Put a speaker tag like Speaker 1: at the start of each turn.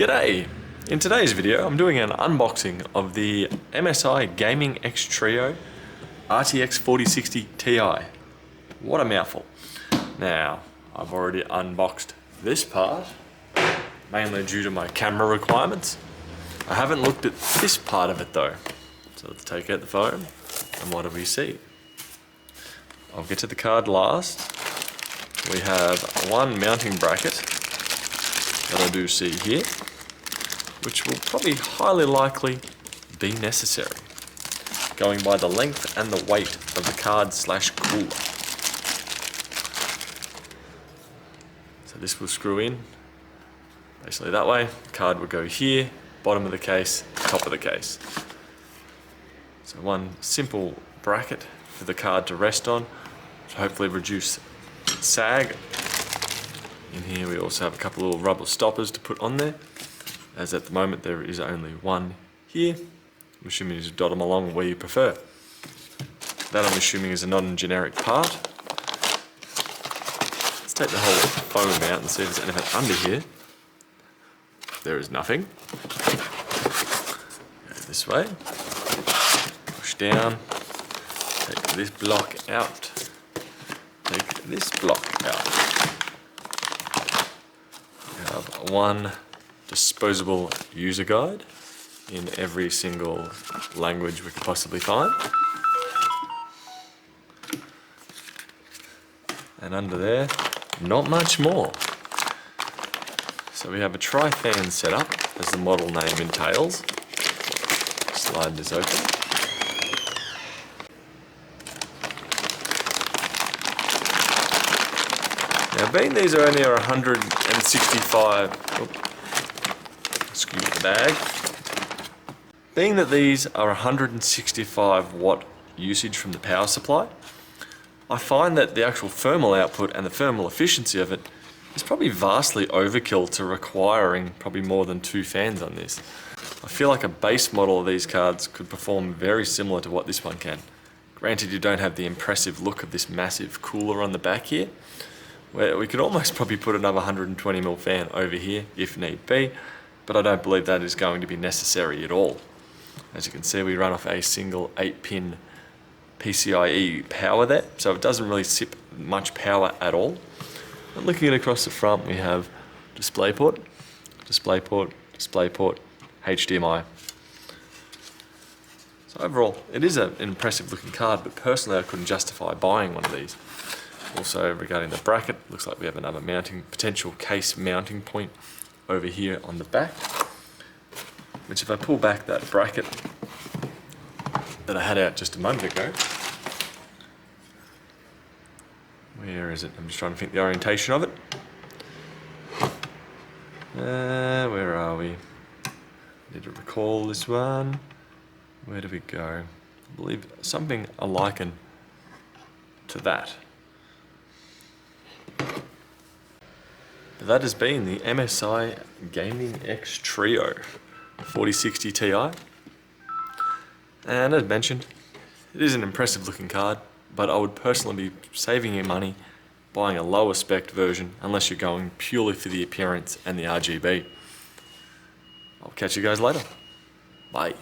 Speaker 1: G'day! In today's video I'm doing an unboxing of the MSI Gaming X Trio RTX 4060 Ti. What a mouthful. Now, I've already unboxed this part, mainly due to my camera requirements. I haven't looked at this part of it though. So let's take out the phone, and what do we see? I'll get to the card last. We have one mounting bracket that I do see here, which will probably highly likely be necessary, going by the length and the weight of the card slash cooler. So this will screw in basically that way. The card will go here, bottom of the case, top of the case. So one simple bracket for the card to rest on to hopefully reduce sag. In here we also have a couple of little rubber stoppers to put on there, as at the moment there is only one here. I'm assuming you just dot them along where you prefer. That I'm assuming is a non-generic part. Let's take the whole foam out and see if there's anything under here. There is nothing. Go this way. Push down. Take this block out. Take this block out. We have one disposable user guide in every single language we could possibly find. And under there, not much more. So we have a tri-fan setup, as the model name entails. Slide this open. Now, being these are only 165, excuse the bag. Being that these are 165 watt usage from the power supply, I find that the actual thermal output and the thermal efficiency of it is probably vastly overkill to requiring probably more than 2 fans on this. I feel like a base model of these cards could perform very similar to what this one can. Granted, you don't have the impressive look of this massive cooler on the back here, where we could almost probably put another 120mm fan over here if need be, but I don't believe that is going to be necessary at all. As you can see, we run off a single 8-pin PCIe power there, so it doesn't really sip much power at all. And looking at across the front, we have DisplayPort, DisplayPort, DisplayPort, HDMI. So overall, it is an impressive looking card, but personally I couldn't justify buying one of these. Also, regarding the bracket, looks like we have another potential case mounting point over here on the back, which if I pull back that bracket that I had out just a moment ago, where is it? I'm just trying to think the orientation of it. Where are we? Need to recall this one. Where do we go? I believe something I liken to that. That has been the MSI Gaming X Trio 4060 Ti. And as mentioned, it is an impressive looking card, but I would personally be saving you money buying a lower spec version unless you're going purely for the appearance and the RGB. I'll catch you guys later. Bye.